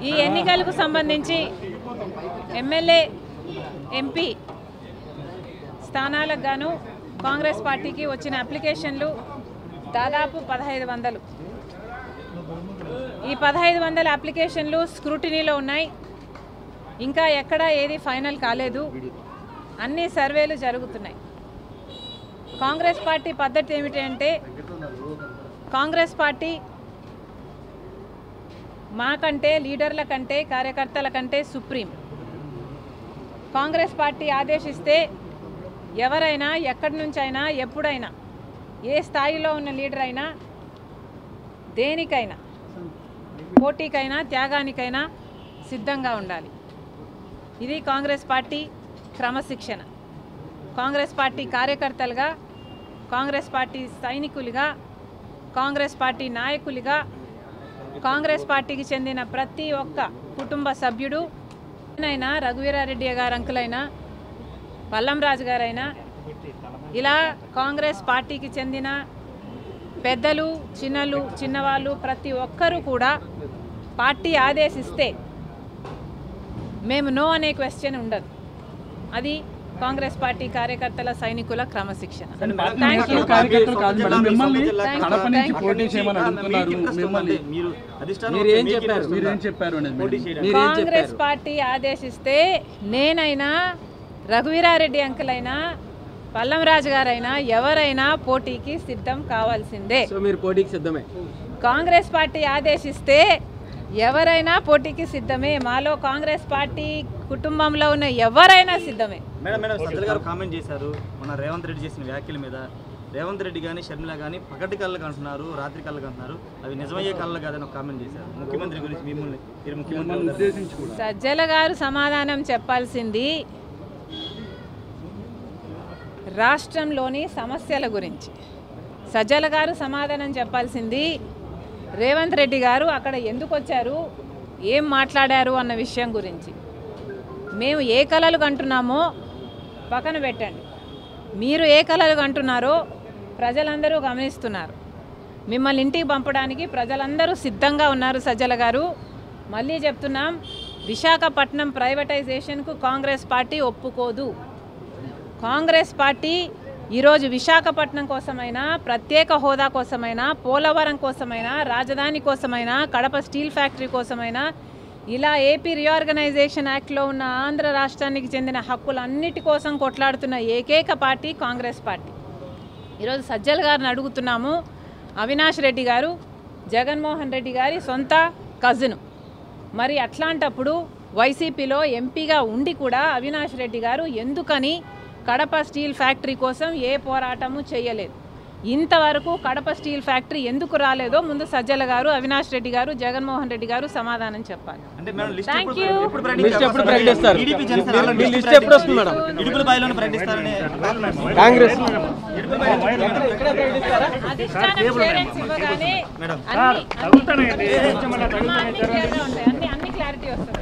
ఈ ఎన్నికలకు సంబంధించి ఎమ్మెల్యే ఎంపీ స్థానాలకు గాను కాంగ్రెస్ పార్టీకి వచ్చిన అప్లికేషన్లు దాదాపు 1500. ఈ 1500 అప్లికేషన్లు స్క్రూటినీలో ఉన్నాయి. ఇంకా ఎక్కడ ఏది ఫైనల్ కాలేదు. అన్ని సర్వేలు జరుగుతున్నాయి. కాంగ్రెస్ పార్టీ పద్ధతి ఏమిటంటే కాంగ్రెస్ పార్టీ మాకంటే లీడర్ల కంటే కార్యకర్తల కంటే సుప్రీం. కాంగ్రెస్ పార్టీ ఆదేశిస్తే ఎవరైనా ఎక్కడి నుంచైనా ఎప్పుడైనా ఏ స్థాయిలో ఉన్న లీడర్ అయినా దేనికైనా పోటీకైనా త్యాగానికైనా సిద్ధంగా ఉండాలి. ఇది కాంగ్రెస్ పార్టీ క్రమశిక్షణ. కాంగ్రెస్ పార్టీ కార్యకర్తలుగా, కాంగ్రెస్ పార్టీ సైనికులుగా, కాంగ్రెస్ పార్టీ నాయకులుగా, కాంగ్రెస్ పార్టీకి చెందిన ప్రతి ఒక్క కుటుంబ సభ్యుడు అయినా రఘువీరారెడ్డి గారు అంకులైనా పల్లం రాజు గారైనా ఇలా కాంగ్రెస్ పార్టీకి చెందిన పెద్దలు చిన్నవాళ్ళు ప్రతి ఒక్కరూ కూడా పార్టీ ఆదేశిస్తే మేము నో అనే క్వశ్చన్ ఉండదు. అది కాంగ్రెస్ పార్టీ కార్యకర్తల సైనికుల క్రమశిక్షణ. కాంగ్రెస్ పార్టీ ఆదేశిస్తే నేనైనా రఘువీరారెడ్డి అంకులైనా పల్లం రాజు గారైనా ఎవరైనా పోటీకి సిద్ధం కావాల్సిందే. కాంగ్రెస్ పార్టీ ఆదేశిస్తే ఎవరైనా పోటీకి సిద్ధమే. మాలో కాంగ్రెస్ పార్టీ కుటుంబంలో ఉన్న ఎవరైనా సిద్ధమే. మేడం సజ్జల గారు కామెంట్ చేశారు మన రేవంత్ రెడ్డి చేసిన వ్యాఖ్యల మీద. రేవంత్ రెడ్డి కానీ షర్మిల కానీ పగటి కళ్ళకు అంటున్నారు, రాత్రి కళ్ళకు అంటున్నారు. అవి నిజమయ్యే కళ్ళ కాదని ఒక కామెంట్ చేశారు. ముఖ్యమంత్రి గురించి మీరు ముఖ్యమంత్రి ఉద్దేశించి కూడా సజ్జల గారు సమాధానం చెప్పాల్సింది రాష్ట్రంలోని సమస్యల గురించి. సజ్జల గారు సమాధానం చెప్పాల్సింది రేవంత్ రెడ్డి గారు అక్కడ ఎందుకు వచ్చారు, ఏం మాట్లాడారు అన్న విషయం గురించి. మేము ఏ కలలు కంటున్నామో పక్కన పెట్టండి. మీరు ఏ కలలు కంటున్నారో ప్రజలందరూ గమనిస్తున్నారు. మిమ్మల్ని ఇంటికి పంపడానికి ప్రజలందరూ సిద్ధంగా ఉన్నారు. సజ్జల గారు మళ్ళీ చెప్తున్నాం, విశాఖపట్నం ప్రైవేటైజేషన్కు కాంగ్రెస్ పార్టీ ఒప్పుకోదు. కాంగ్రెస్ పార్టీ ఈరోజు విశాఖపట్నం కోసమైనా, ప్రత్యేక హోదా కోసమైనా, పోలవరం కోసమైనా, రాజధాని కోసమైనా, కడప స్టీల్ ఫ్యాక్టరీ కోసమైనా, ఇలా ఏపీ రీఆర్గనైజేషన్ యాక్ట్లో ఉన్న ఆంధ్ర రాష్ట్రానికి చెందిన హక్కులన్నిటి కోసం కొట్లాడుతున్న ఏకైక పార్టీ కాంగ్రెస్ పార్టీ. ఈరోజు సజ్జల గారిని అడుగుతున్నాము, అవినాష్ రెడ్డి గారు జగన్మోహన్ రెడ్డి గారి సొంత కజిను. మరి అట్లాంటప్పుడు వైసీపీలో ఎంపీగా ఉండి కూడా అవినాష్ రెడ్డి గారు ఎందుకని కడప స్టీల్ ఫ్యాక్టరీ కోసం ఏ పోరాటము చేయలేదు? ఇంతవరకు కడప స్టీల్ ఫ్యాక్టరీ ఎందుకు రాలేదో ముందు సజ్జల గారు, అవినాష్ రెడ్డి గారు, జగన్మోహన్ రెడ్డి గారు సమాధానం చెప్పాలి. Thank you. అధిష్టానం క్లియరెన్స్ ఇవ్వగానే అన్ని క్లారిటీ వస్తుంది.